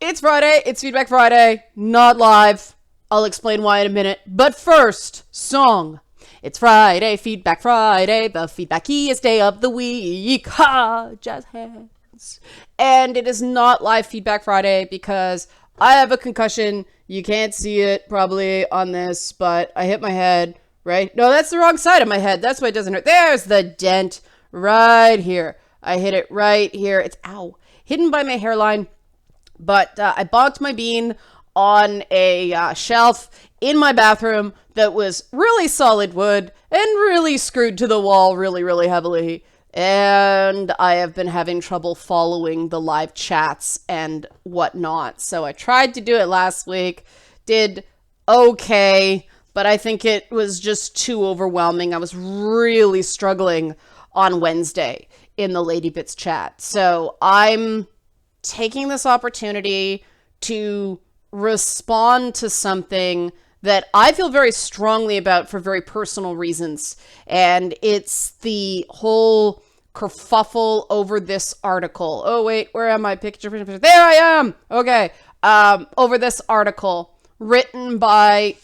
It's Friday. It's Feedback Friday. Not live. I'll explain why in a minute. But first, song. It's Friday, Feedback Friday, the feedbackiest day of the week. Ha! Jazz hands. And it is not live Feedback Friday because I have a concussion. You can't see it probably on this, but I hit my head, right? No, that's the wrong side of my head. That's why it doesn't hurt. There's the dent right here. I hit it right here. It's, ow, hidden by my hairline. But I bonked my bean on a shelf in my bathroom that was really solid wood and really screwed to the wall really, really heavily. And I have been having trouble following the live chats and whatnot. So I tried to do it last week, did okay, but I think it was just too overwhelming. I was really struggling on Wednesday in the Lady Bits chat. So I'm taking this opportunity to respond to something that I feel very strongly about for very personal reasons. And it's the whole kerfuffle over this article. Oh, wait, where am I? Picture. There I am. Okay. Over this article written by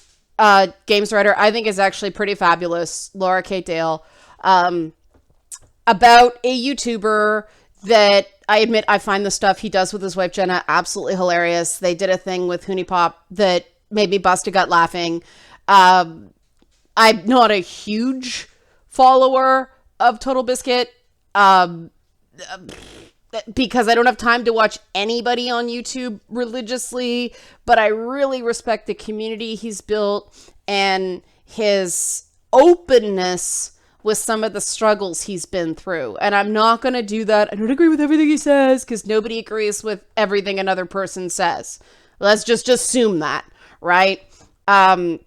games writer, I think is actually pretty fabulous, Laura K. Dale, about a YouTuber that I admit I find the stuff he does with his wife Jenna absolutely hilarious. They did a thing with Hooney Pop that made me bust a gut laughing. I'm not a huge follower of Totalbiscuit because I don't have time to watch anybody on YouTube religiously, but I really respect the community he's built and his openness with some of the struggles he's been through. And I'm not going to do that. I don't agree with everything he says because nobody agrees with everything another person says. Let's just assume that, right? I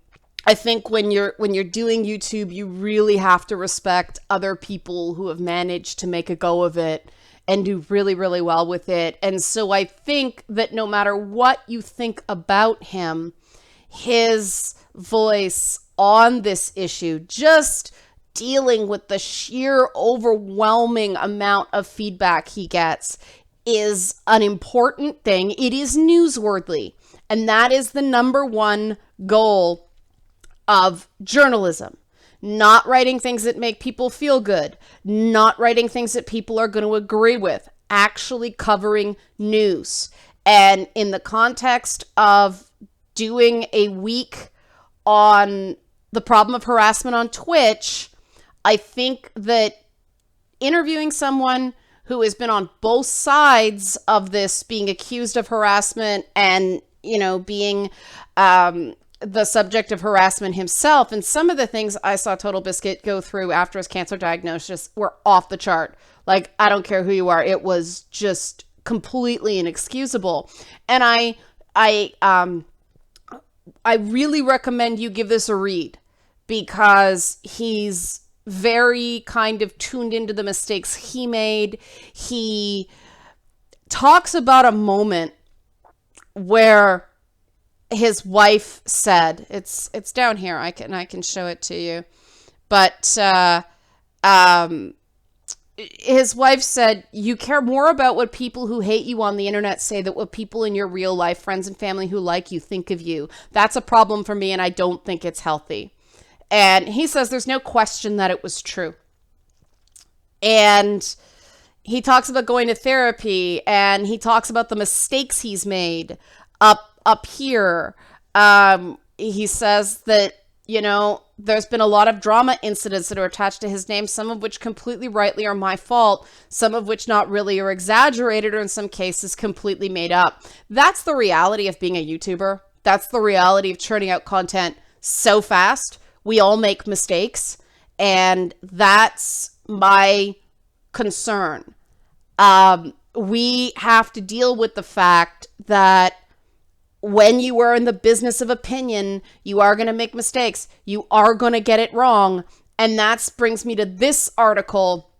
think when you're doing YouTube, you really have to respect other people who have managed to make a go of it and do really, really well with it. And so I think that no matter what you think about him, his voice on this issue, just dealing with the sheer overwhelming amount of feedback he gets, is an important thing. It is newsworthy. And that is the number one goal of journalism. Not writing things that make people feel good. Not writing things that people are going to agree with. Actually covering news. And in the context of doing a week on the problem of harassment on Twitch, I think that interviewing someone who has been on both sides of this, being accused of harassment and, you know, being the subject of harassment himself, and some of the things I saw Totalbiscuit go through after his cancer diagnosis were off the chart. Like, I don't care who you are. It was just completely inexcusable. And I really recommend you give this a read because he's very kind of tuned into the mistakes he made. He talks about a moment where his wife said, it's down here. I can show it to you. But his wife said, "You care more about what people who hate you on the internet say than what people in your real life, friends and family who like you, think of you. That's a problem for me, and I don't think it's healthy." And he says there's no question that it was true. And he talks about going to therapy, and he talks about the mistakes he's made up here. He says that, you know, there's been a lot of drama incidents that are attached to his name, some of which completely rightly are my fault, some of which not really are exaggerated, or in some cases completely made up. That's the reality of being a YouTuber. That's the reality of churning out content so fast. We all make mistakes, and that's my concern. We have to deal with the fact that when you are in the business of opinion, you are going to make mistakes. You are going to get it wrong. And that brings me to this article,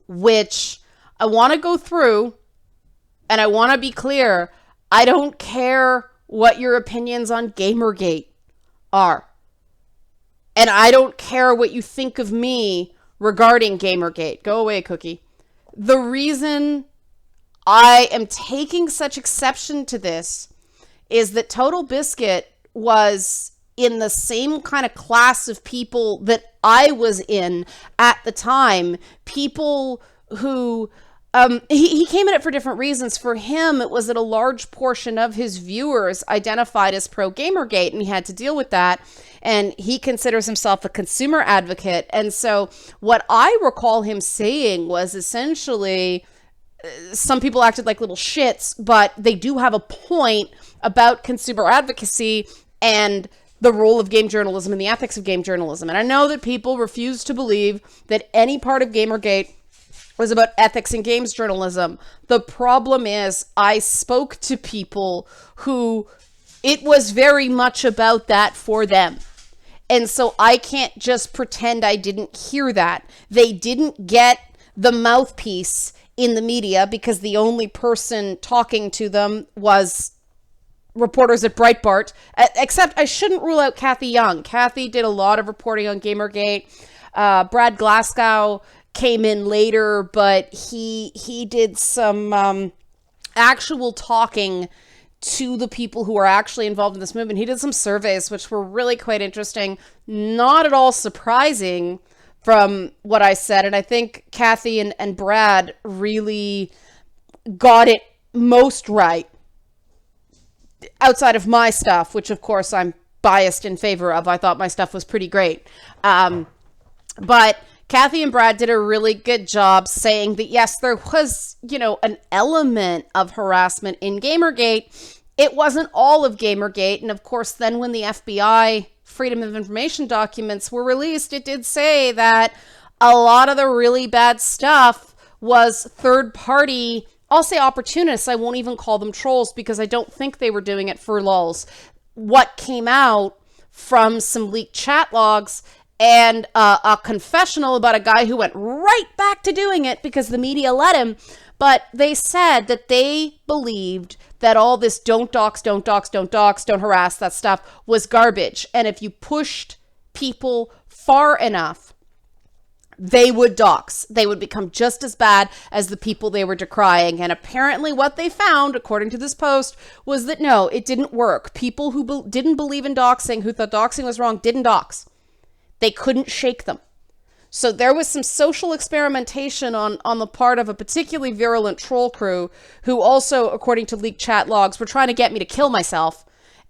which I want to go through, and I want to be clear. I don't care what your opinions on Gamergate are. And I don't care what you think of me regarding Gamergate. Go away, Cookie. The reason I am taking such exception to this is that Totalbiscuit was in the same kind of class of people that I was in at the time. People who, he came at it for different reasons. For him, it was that a large portion of his viewers identified as pro-Gamergate, and he had to deal with that. And he considers himself a consumer advocate. And so what I recall him saying was essentially, some people acted like little shits, but they do have a point about consumer advocacy and the role of game journalism and the ethics of game journalism. And I know that people refuse to believe that any part of Gamergate was about ethics in games journalism. The problem is I spoke to people who it was very much about that for them. And so I can't just pretend I didn't hear that. They didn't get the mouthpiece in the media because the only person talking to them was reporters at Breitbart, except I shouldn't rule out Kathy Young. Kathy did a lot of reporting on Gamergate. Brad Glasgow came in later, but he did some actual talking to the people who are actually involved in this movement. He did some surveys, which were really quite interesting, not at all surprising from what I said. And I think Kathy and Brad really got it most right outside of my stuff, which of course I'm biased in favor of. I thought my stuff was pretty great. But Kathy and Brad did a really good job saying that, yes, there was, an element of harassment in Gamergate. It wasn't all of Gamergate. And of course, then when the FBI Freedom of Information documents were released, it did say that a lot of the really bad stuff was third party, I'll say opportunists. I won't even call them trolls because I don't think they were doing it for lulz. What came out from some leaked chat logs and a confessional about a guy who went right back to doing it because the media let him. But they said that they believed that all this don't dox, don't harass, that stuff was garbage. And if you pushed people far enough, they would dox. They would become just as bad as the people they were decrying. And apparently what they found, according to this post, was that no, it didn't work. People who didn't believe in doxing, who thought doxing was wrong, didn't dox. They couldn't shake them. So there was some social experimentation on the part of a particularly virulent troll crew who also, according to leaked chat logs, were trying to get me to kill myself.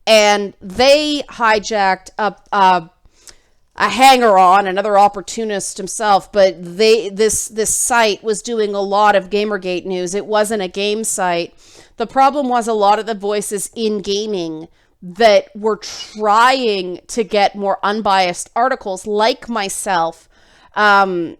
And they hijacked a hanger-on, another opportunist himself, but this site was doing a lot of Gamergate news. It wasn't a game site. The problem was a lot of the voices in gaming that were trying to get more unbiased articles, like myself, out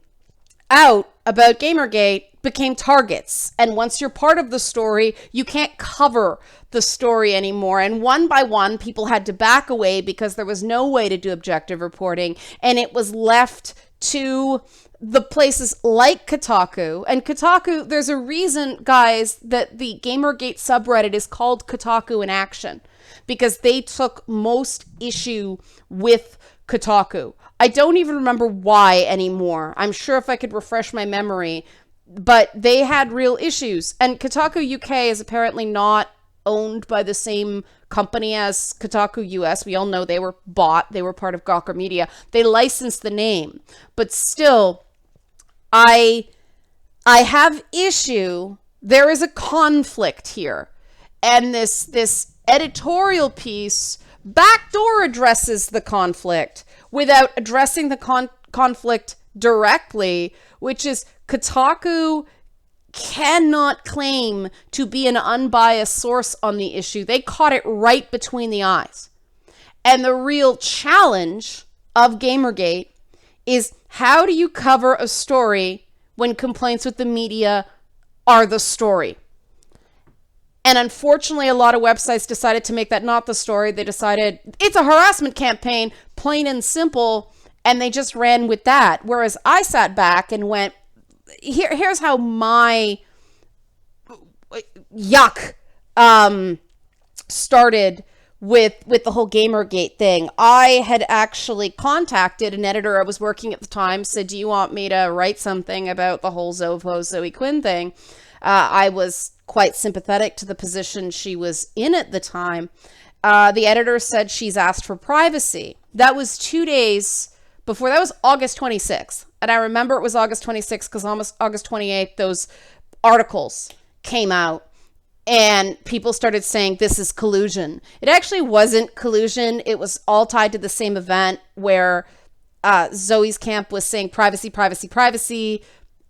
about Gamergate became targets. And once you're part of the story, you can't cover the story anymore. And one by one, people had to back away because there was no way to do objective reporting. And it was left to the places like Kotaku. And Kotaku, there's a reason, guys, that the Gamergate subreddit is called Kotaku in Action, because they took most issue with Kotaku. I don't even remember why anymore. I'm sure if I could refresh my memory, but they had real issues. And Kotaku UK is apparently not owned by the same company as Kotaku US. We all know they were bought. They were part of Gawker Media. They licensed the name. But still, I have issue. There is a conflict here. And this editorial piece backdoor addresses the conflict without addressing the conflict directly, which is Kotaku cannot claim to be an unbiased source on the issue. They caught it right between the eyes. And the real challenge of Gamergate is, how do you cover a story when complaints with the media are the story? And unfortunately, a lot of websites decided to make that not the story. They decided it's a harassment campaign, plain and simple, and they just ran with that. Whereas I sat back and went, here's how my yuck started with the whole Gamergate thing. I had actually contacted an editor I was working at the time, said, do you want me to write something about the whole Zoe Quinn thing? I was quite sympathetic to the position she was in at the time. The editor said she's asked for privacy. That was 2 days before. That was August 26th. And I remember it was August 26th because almost August 28th, those articles came out and people started saying this is collusion. It actually wasn't collusion. It was all tied to the same event where Zoe's camp was saying privacy, privacy, privacy.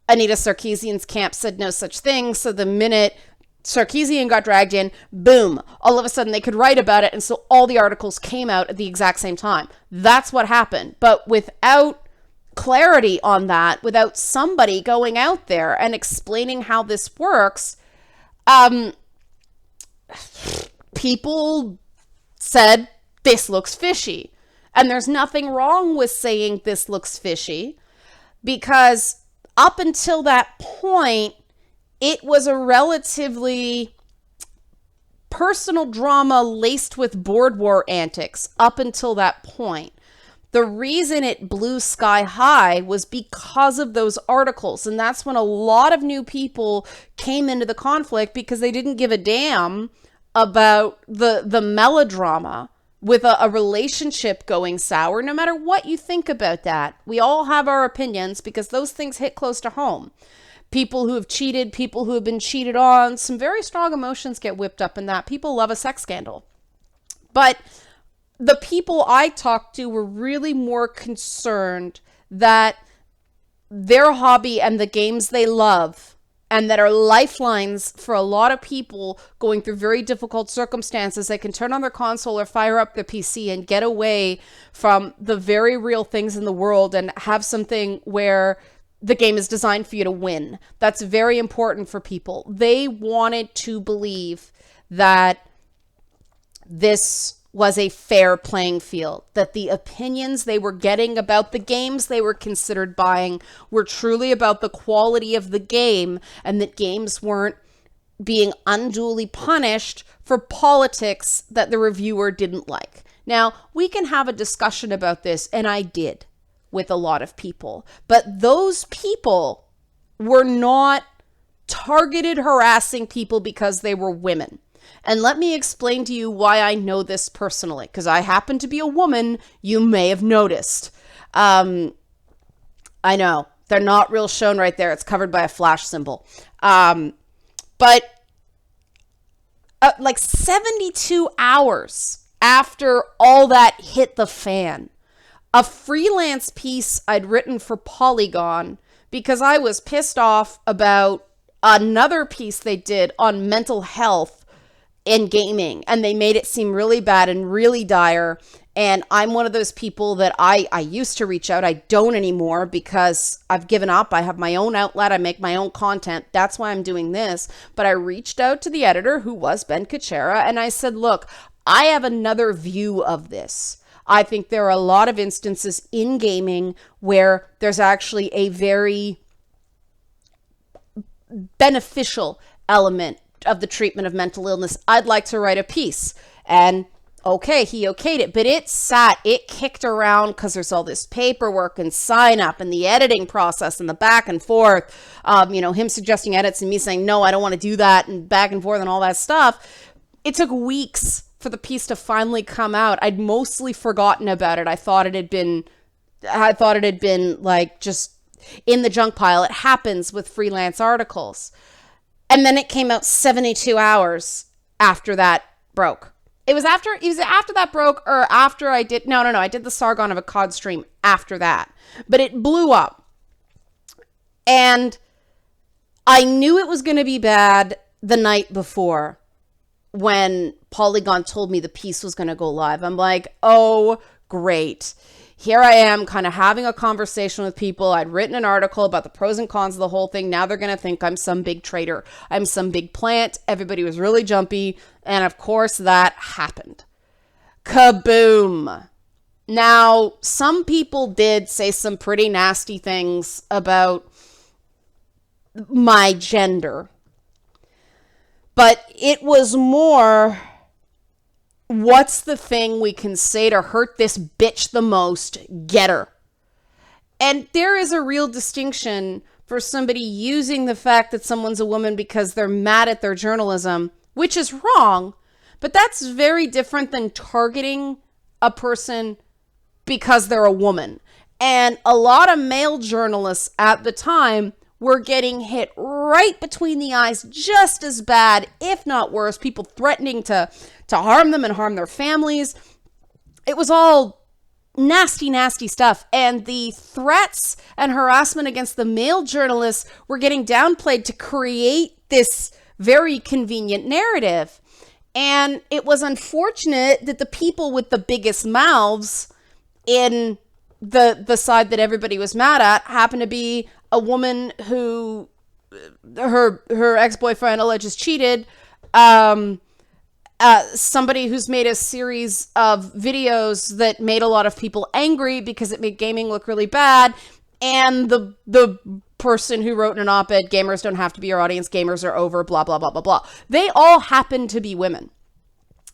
Anita Sarkeesian's camp said no such thing. So the minute Sarkeesian got dragged in, boom, all of a sudden they could write about it. And so all the articles came out at the exact same time. That's what happened. But without clarity on that, without somebody going out there and explaining how this works, people said this looks fishy. And there's nothing wrong with saying this looks fishy, because up until that point, it was a relatively personal drama laced with board war antics up until that point. The reason it blew sky high was because of those articles. And that's when a lot of new people came into the conflict because they didn't give a damn about the melodrama with a relationship going sour, no matter what you think about that. We all have our opinions because those things hit close to home. People who have cheated, people who have been cheated on, some very strong emotions get whipped up in that. People love a sex scandal. But the people I talked to were really more concerned that their hobby and the games they love and that are lifelines for a lot of people going through very difficult circumstances, they can turn on their console or fire up their PC and get away from the very real things in the world and have something where the game is designed for you to win. That's very important for people. They wanted to believe that this was a fair playing field, that the opinions they were getting about the games they were considered buying were truly about the quality of the game, and that games weren't being unduly punished for politics that the reviewer didn't like. Now, we can have a discussion about this, and I did with a lot of people, but those people were not targeted harassing people because they were women. And let me explain to you why I know this personally, because I happen to be a woman, you may have noticed. I know, they're not real shown right there. It's covered by a flash symbol. But like 72 hours after all that hit the fan, a freelance piece I'd written for Polygon, because I was pissed off about another piece they did on mental health in gaming, and they made it seem really bad and really dire. And I'm one of those people that I used to reach out. I don't anymore because I've given up. I have my own outlet. I make my own content. That's why I'm doing this. But I reached out to the editor, who was Ben Kuchera, and I said, look, I have another view of this. I think there are a lot of instances in gaming where there's actually a very beneficial element of the treatment of mental illness. I'd like to write a piece. And okay, he okayed it, but it kicked around because there's all this paperwork and sign up and the editing process and the back and forth, him suggesting edits and me saying, no, I don't want to do that, and back and forth and all that stuff. It took weeks for the piece to finally come out. I'd mostly forgotten about it. I thought it had been like just in the junk pile. It happens with freelance articles. And then it came out 72 hours after that broke. It was after that broke, or after I did, I did the Sargon of Akkad stream after that. But it blew up. And I knew it was going to be bad the night before when Polygon told me the piece was going to go live. I'm like, oh, great. Here I am kind of having a conversation with people. I'd written an article about the pros and cons of the whole thing. Now they're going to think I'm some big traitor. I'm some big plant. Everybody was really jumpy. And of course that happened. Kaboom. Now, some people did say some pretty nasty things about my gender. But it was more, what's the thing we can say to hurt this bitch the most? Get her. And there is a real distinction for somebody using the fact that someone's a woman because they're mad at their journalism, which is wrong, but that's very different than targeting a person because they're a woman. And a lot of male journalists at the time were getting hit right between the eyes just as bad, if not worse, people threatening to harm them and harm their families. It was all nasty, nasty stuff. And the threats and harassment against the male journalists were getting downplayed to create this very convenient narrative. And it was unfortunate that the people with the biggest mouths in the side that everybody was mad at happened to be a woman who her ex-boyfriend alleges cheated, somebody who's made a series of videos that made a lot of people angry because it made gaming look really bad, and the person who wrote in an op-ed, gamers don't have to be your audience, gamers are over, blah, blah, blah, blah, blah. They all happen to be women.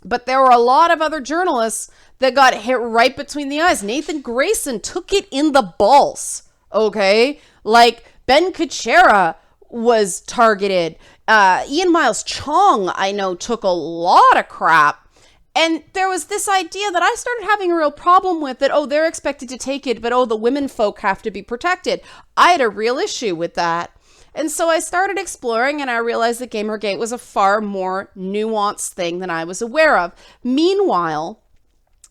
But there were a lot of other journalists that got hit right between the eyes. Nathan Grayson took it in the balls, okay? Like, Ben Kuchera was targeted. Ian Miles Chong, I know, took a lot of crap. And there was this idea that I started having a real problem with, that, oh, they're expected to take it, but, oh, the women folk have to be protected. I had a real issue with that. And so I started exploring, and I realized that Gamergate was a far more nuanced thing than I was aware of. Meanwhile,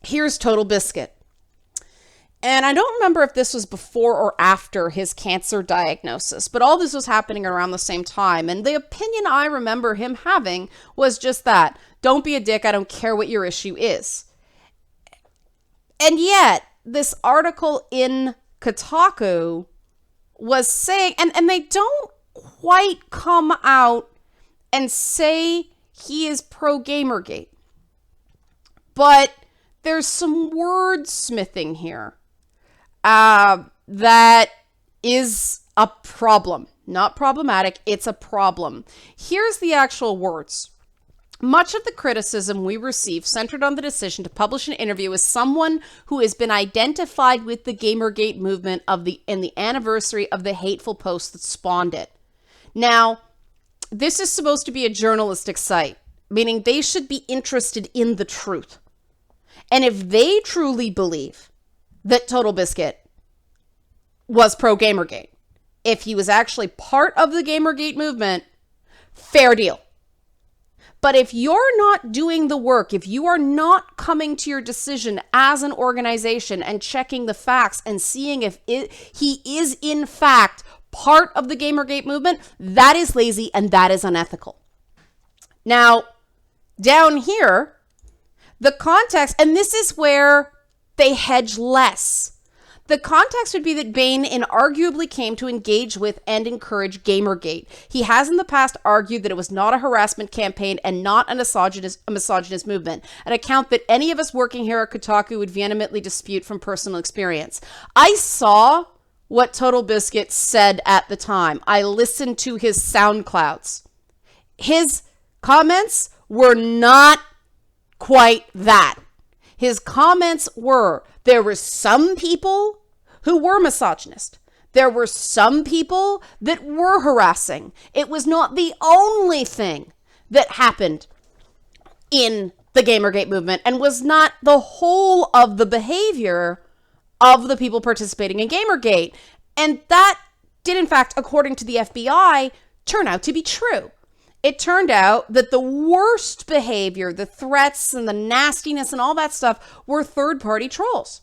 here's Totalbiscuit. And I don't remember if this was before or after his cancer diagnosis, but all this was happening around the same time. And the opinion I remember him having was just that: don't be a dick, I don't care what your issue is. And yet, this article in Kotaku was saying, and they don't quite come out and say he is pro-Gamergate, but there's some wordsmithing here that is a problem. Not problematic, it's a problem. Here's the actual words. Much of the criticism we receive centered on the decision to publish an interview with someone who has been identified with the Gamergate movement in the anniversary of the hateful post that spawned it. Now, this is supposed to be a journalistic site, meaning they should be interested in the truth. And if they truly believe that Totalbiscuit was pro-Gamergate, if he was actually part of the Gamergate movement, fair deal. But if you're not doing the work, if you are not coming to your decision as an organization and checking the facts and seeing if he is in fact part of the Gamergate movement, that is lazy and that is unethical. Now, down here, the context, and this is where they hedge less. The context would be that Bain inarguably came to engage with and encourage Gamergate. He has in the past argued that it was not a harassment campaign and not a misogynist movement, an account that any of us working here at Kotaku would vehemently dispute from personal experience. I saw what Totalbiscuit said at the time. I listened to his SoundClouds. His comments were not quite that. His comments were, there were some people who were misogynist. There were some people that were harassing. It was not the only thing that happened in the Gamergate movement and was not the whole of the behavior of the people participating in Gamergate. And that did, in fact, according to the FBI, turn out to be true. It turned out that the worst behavior, the threats and the nastiness and all that stuff, were third-party trolls.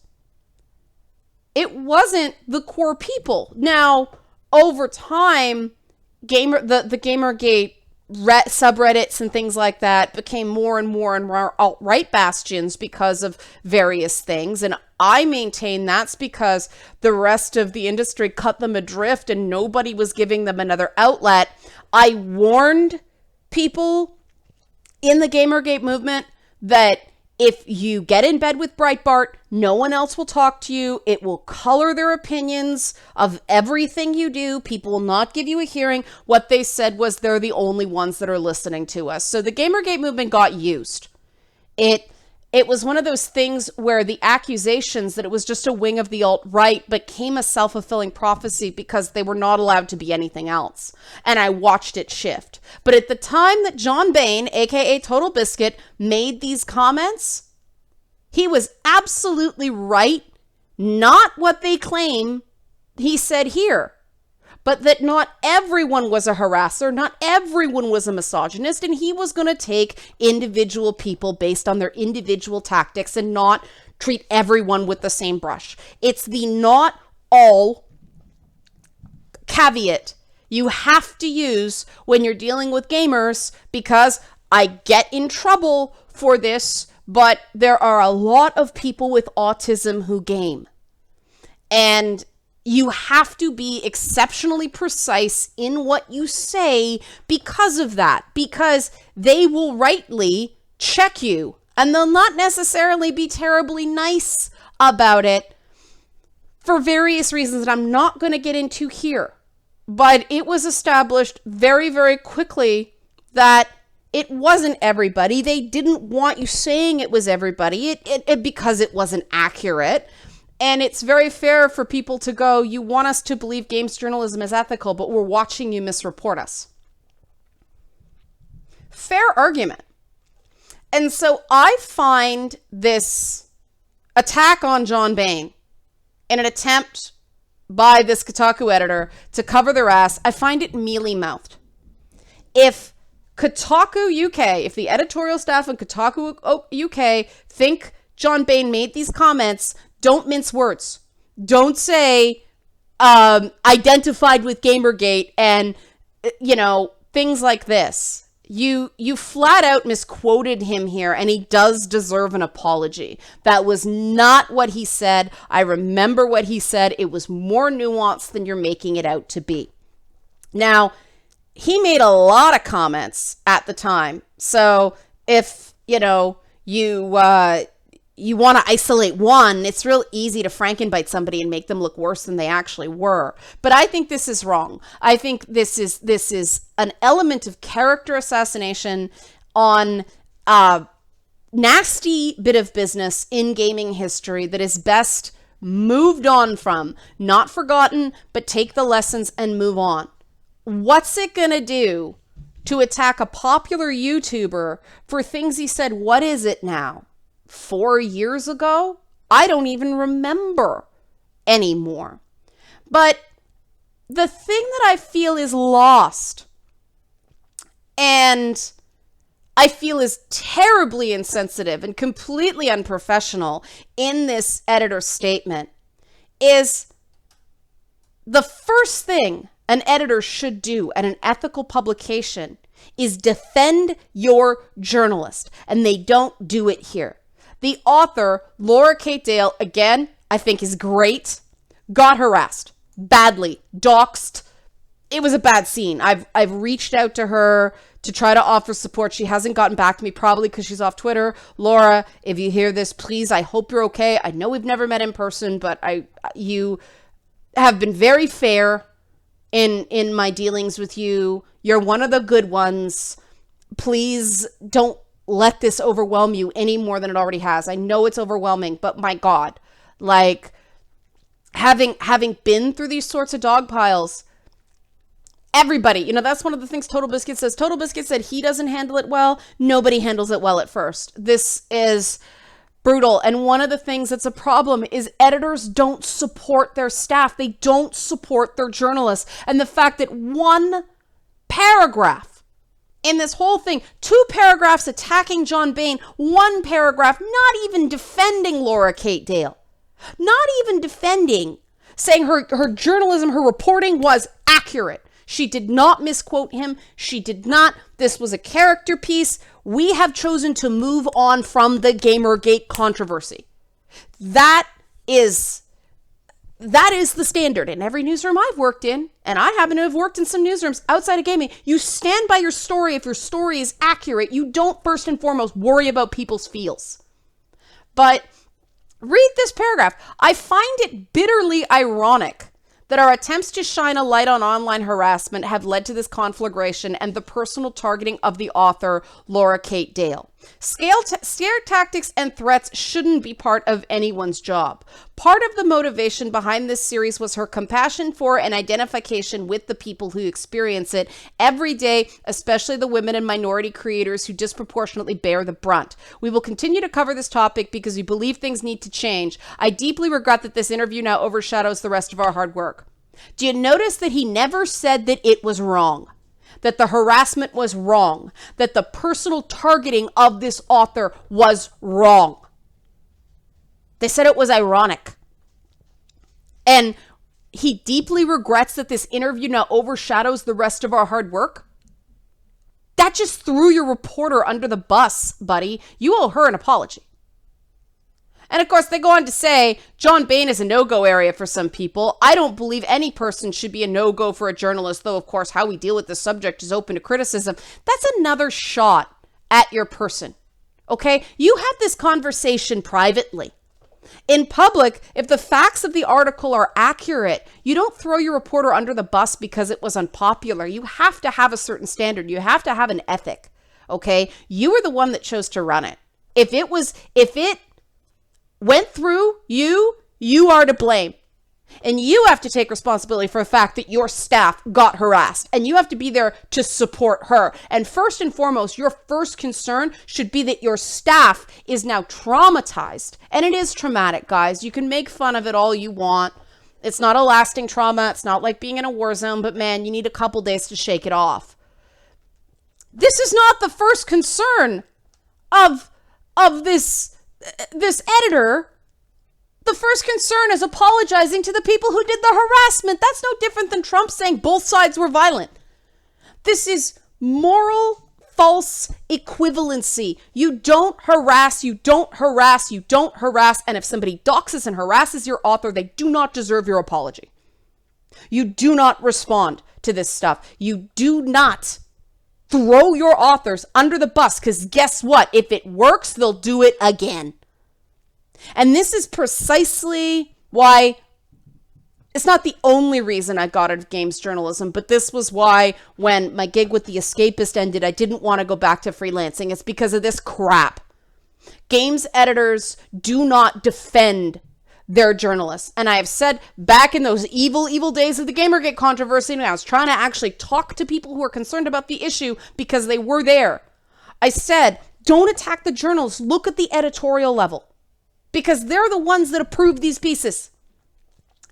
It wasn't the core people. Now, over time, the Gamergate subreddits and things like that became more and more alt-right bastions because of various things. And I maintain that's because the rest of the industry cut them adrift and nobody was giving them another outlet. I warned people in the Gamergate movement that if you get in bed with Breitbart, no one else will talk to you. It will color their opinions of everything you do. People will not give you a hearing. What they said was they're the only ones that are listening to us. So the Gamergate movement got used. It it was one of those things where the accusations that it was just a wing of the alt-right became a self-fulfilling prophecy because they were not allowed to be anything else. And I watched it shift. But at the time that John Bain, aka Totalbiscuit, made these comments, he was absolutely right. Not what they claim he said here, but that not everyone was a harasser, not everyone was a misogynist, and he was going to take individual people based on their individual tactics and not treat everyone with the same brush. It's the not all caveat you have to use when you're dealing with gamers, because I get in trouble for this, but there are a lot of people with autism who game. And you have to be exceptionally precise in what you say because of that, because they will rightly check you and they'll not necessarily be terribly nice about it for various reasons that I'm not going to get into here. But it was established very, very quickly that it wasn't everybody. They didn't want you saying it was everybody because it wasn't accurate. And it's very fair for people to go, you want us to believe games journalism is ethical, but we're watching you misreport us. Fair argument. And so I find this attack on John Bain in an attempt by this Kotaku editor to cover their ass, I find it mealy-mouthed. If Kotaku UK, if the editorial staff of Kotaku UK think John Bain made these comments, don't mince words. Don't say identified with Gamergate and, things like this. You flat out misquoted him here, and he does deserve an apology. That was not what he said. I remember what he said. It was more nuanced than you're making it out to be. Now, he made a lot of comments at the time. So if, you want to isolate one, it's real easy to Frankenbite somebody and make them look worse than they actually were. But I think this is wrong. I think this is an element of character assassination on a nasty bit of business in gaming history that is best moved on from, not forgotten, but take the lessons and move on. What's it gonna do to attack a popular YouTuber for things he said, what is it now? 4 years ago? I don't even remember anymore. But the thing that I feel is lost, and I feel is terribly insensitive and completely unprofessional in this editor's statement, is the first thing an editor should do at an ethical publication is defend your journalist, and they don't do it here. The author, Laura Kate Dale, again, I think is great, got harassed badly, doxxed. It was a bad scene. I've reached out to her to try to offer support. She hasn't gotten back to me, probably because she's off Twitter. Laura, if you hear this, please, I hope you're okay. I know we've never met in person, but you have been very fair in my dealings with you. You're one of the good ones. Please don't let this overwhelm you any more than it already has. I know it's overwhelming, but my God, like having been through these sorts of dog piles, everybody, that's one of the things Totalbiscuit says. Totalbiscuit said he doesn't handle it well. Nobody handles it well at first. This is brutal. And one of the things that's a problem is editors don't support their staff. They don't support their journalists. And the fact that one paragraph in this whole thing, 2 paragraphs attacking John Bain, 1 paragraph not even defending Laura Kate Dale, not even defending, saying her journalism, her reporting was accurate. She did not misquote him. She did not. This was a character piece. We have chosen to move on from the Gamergate controversy. That is the standard in every newsroom I've worked in, and I happen to have worked in some newsrooms outside of gaming. You stand by your story if your story is accurate. You don't first and foremost worry about people's feels. But read this paragraph. I find it bitterly ironic that our attempts to shine a light on online harassment have led to this conflagration and the personal targeting of the author, Laura Kate Dale. Scare tactics and threats shouldn't be part of anyone's job. Part of the motivation behind this series was her compassion for and identification with the people who experience it every day, especially the women and minority creators who disproportionately bear the brunt. We will continue to cover this topic because we believe things need to change. I deeply regret that this interview now overshadows the rest of our hard work. Do you notice that he never said that it was wrong? That the harassment was wrong, that the personal targeting of this author was wrong. They said it was ironic. And he deeply regrets that this interview now overshadows the rest of our hard work. That just threw your reporter under the bus, buddy. You owe her an apology. And of course, they go on to say, John Bain is a no-go area for some people. I don't believe any person should be a no-go for a journalist, though, of course, how we deal with this subject is open to criticism. That's another shot at your person, okay? You have this conversation privately. In public, if the facts of the article are accurate, you don't throw your reporter under the bus because it was unpopular. You have to have a certain standard. You have to have an ethic, okay? You were the one that chose to run it. If it went through you are to blame. And you have to take responsibility for the fact that your staff got harassed. And you have to be there to support her. And first and foremost, your first concern should be that your staff is now traumatized. And it is traumatic, guys. You can make fun of it all you want. It's not a lasting trauma. It's not like being in a war zone. But man, you need a couple days to shake it off. This is not the first concern of this editor. The first concern is apologizing to the people who did the harassment. That's no different than Trump saying both sides were violent. This is moral false equivalency. You don't harass, you don't harass, you don't harass. And if somebody doxes and harasses your author, they do not deserve your apology. You do not respond to this stuff. You do not throw your authors under the bus, because guess what? If it works, they'll do it again. And this is precisely why it's not the only reason I got out of games journalism, but this was why when my gig with The Escapist ended, I didn't want to go back to freelancing. It's because of this crap. Games editors do not defend their journalists. And I have said back in those evil days of the Gamergate controversy, when I was trying to actually talk to people who were concerned about the issue because they were there, I said, don't attack the journalists. Look at the editorial level, because they're the ones that approve these pieces.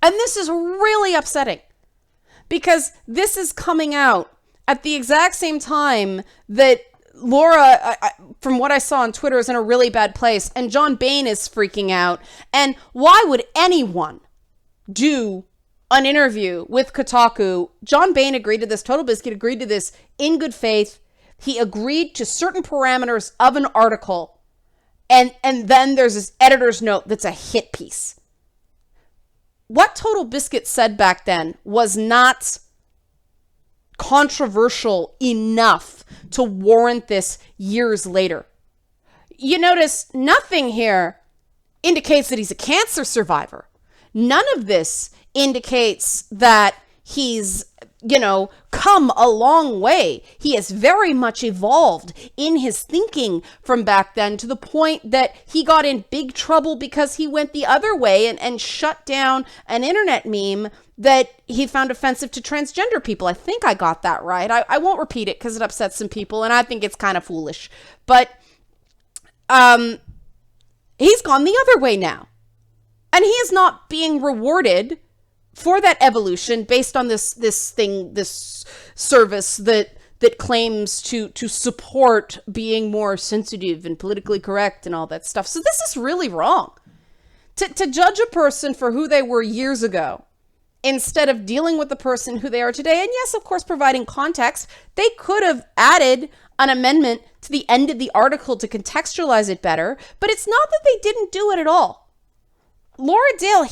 And this is really upsetting, because this is coming out at the exact same time that Laura, from what I saw on Twitter, is in a really bad place, and John Bain is freaking out. And why would anyone do an interview with Kotaku? John Bain agreed to this. Totalbiscuit agreed to this in good faith. He agreed to certain parameters of an article. And then there's this editor's note that's a hit piece. What Totalbiscuit said back then was not controversial enough to warrant this years later. You notice nothing here indicates that he's a cancer survivor. None of this indicates that he's, come a long way. He has very much evolved in his thinking from back then, to the point that he got in big trouble because he went the other way and shut down an internet meme that he found offensive to transgender people. I think I got that right. I won't repeat it because it upsets some people, and I think it's kind of foolish. But he's gone the other way now. And he is not being rewarded for that evolution based on this service that claims to support being more sensitive and politically correct and all that stuff. So this is really wrong. To judge a person for who they were years ago, instead of dealing with the person who they are today. And yes, of course, providing context, they could have added an amendment to the end of the article to contextualize it better, but it's not that they didn't do it at all. Laura Dale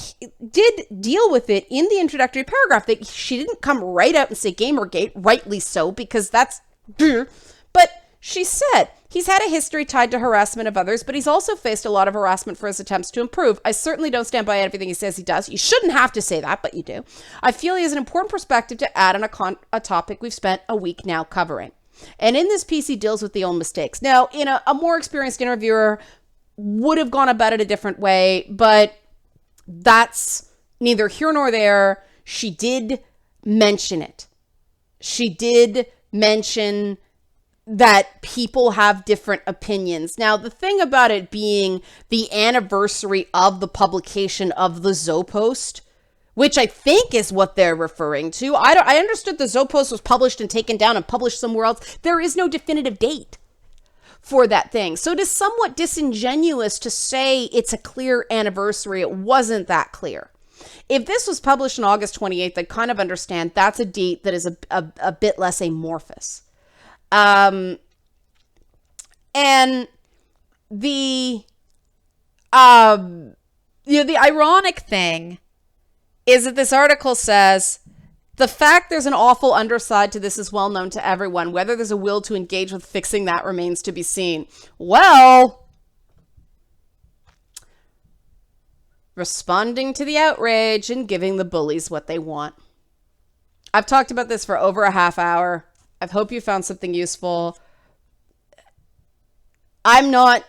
did deal with it in the introductory paragraph. That she didn't come right out and say Gamergate, rightly so, because that's... But she said, he's had a history tied to harassment of others, but he's also faced a lot of harassment for his attempts to improve. I certainly don't stand by everything he says he does. You shouldn't have to say that, but you do. I feel he has an important perspective to add on a topic we've spent a week now covering. And in this piece, he deals with the own mistakes. Now, a more experienced interviewer would have gone about it a different way, but that's neither here nor there. She did mention it. She did mention that people have different opinions. Now, the thing about it being the anniversary of the publication of the Zoe post, which I think is what they're referring to. I understood the Zoe post was published and taken down and published somewhere else. There is no definitive date for that thing. So it is somewhat disingenuous to say it's a clear anniversary. It wasn't that clear. If this was published on August 28th, I kind of understand that's a date that is a bit less amorphous. And the ironic thing is that this article says, the fact there's an awful underside to this is well known to everyone. Whether there's a will to engage with fixing that remains to be seen. Well, responding to the outrage and giving the bullies what they want. I've talked about this for over a half hour. I hope you found something useful. I'm not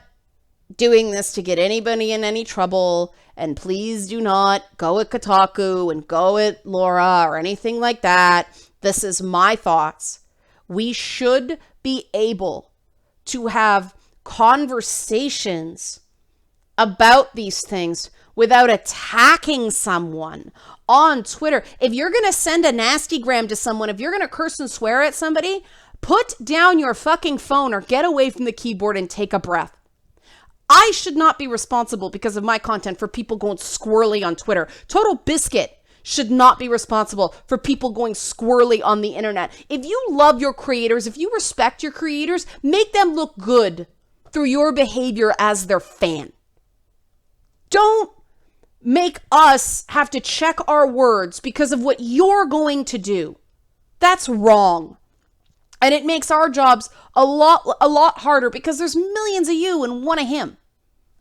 doing this to get anybody in any trouble, and please do not go at Kotaku and go at Laura or anything like that. This is my thoughts. We should be able to have conversations about these things without attacking someone on Twitter. If you're going to send a nasty gram to someone, if you're going to curse and swear at somebody, put down your fucking phone or get away from the keyboard and take a breath. I should not be responsible because of my content for people going squirrely on Twitter. Totalbiscuit should not be responsible for people going squirrely on the internet. If you love your creators, if you respect your creators, make them look good through your behavior as their fan. Don't make us have to check our words because of what you're going to do. That's wrong. And it makes our jobs a lot harder because there's millions of you and one of him.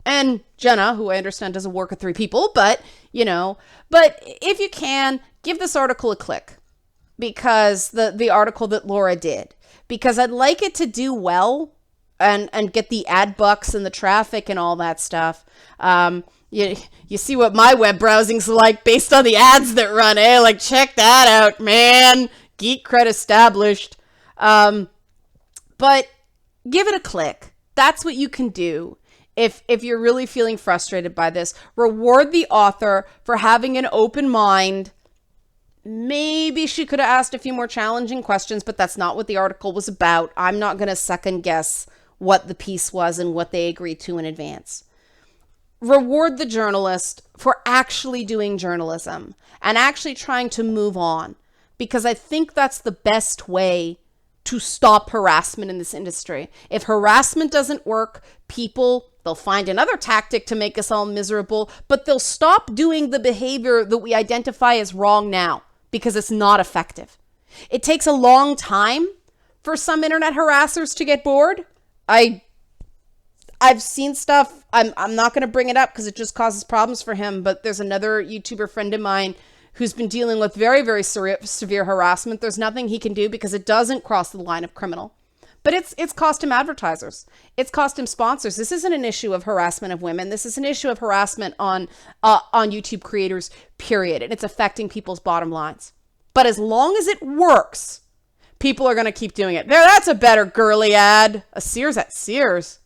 And Jenna, who I understand doesn't work with 3 people, but if you can, give this article a click, because the article that Laura did, because I'd like it to do well and get the ad bucks and the traffic and all that stuff. You see what my web browsing's like based on the ads that run, eh? Like, check that out, man. Geek cred established. But give it a click. That's what you can do. If you're really feeling frustrated by this, reward the author for having an open mind. Maybe she could have asked a few more challenging questions, but that's not what the article was about. I'm not going to second guess what the piece was and what they agreed to in advance. Reward the journalist for actually doing journalism and actually trying to move on, because I think that's the best way to stop harassment in this industry. If harassment doesn't work, they'll find another tactic to make us all miserable, but they'll stop doing the behavior that we identify as wrong now because it's not effective. It takes a long time for some internet harassers to get bored. I've seen stuff. I'm not going to bring it up because it just causes problems for him, but there's another YouTuber friend of mine who's been dealing with very, very severe harassment. There's nothing he can do because it doesn't cross the line of criminal. But it's cost him advertisers. It's cost him sponsors. This isn't an issue of harassment of women. This is an issue of harassment on YouTube creators, period. And it's affecting people's bottom lines. But as long as it works, people are going to keep doing it. That's a better girly ad. A Sears at Sears.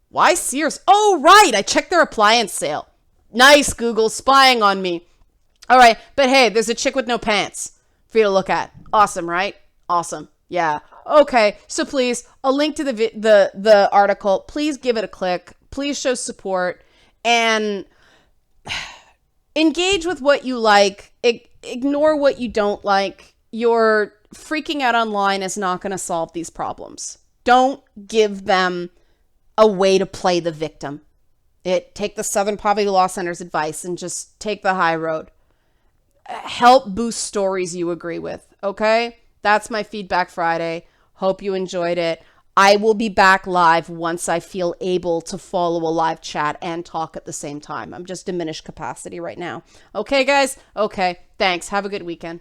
Why Sears? Oh, right. I checked their appliance sale. Nice, Google, spying on me. All right. But hey, there's a chick with no pants for you to look at. Awesome, right? Awesome. Yeah. Okay. So please, a link to the article. Please give it a click. Please show support and engage with what you like. Ignore what you don't like. Your freaking out online is not going to solve these problems. Don't give them a way to play the victim. Take the Southern Poverty Law Center's advice and just take the high road. Help boost stories you agree with. Okay? That's my Feedback Friday. Hope you enjoyed it. I will be back live once I feel able to follow a live chat and talk at the same time. I'm just diminished capacity right now. Okay, guys? Okay. Thanks. Have a good weekend.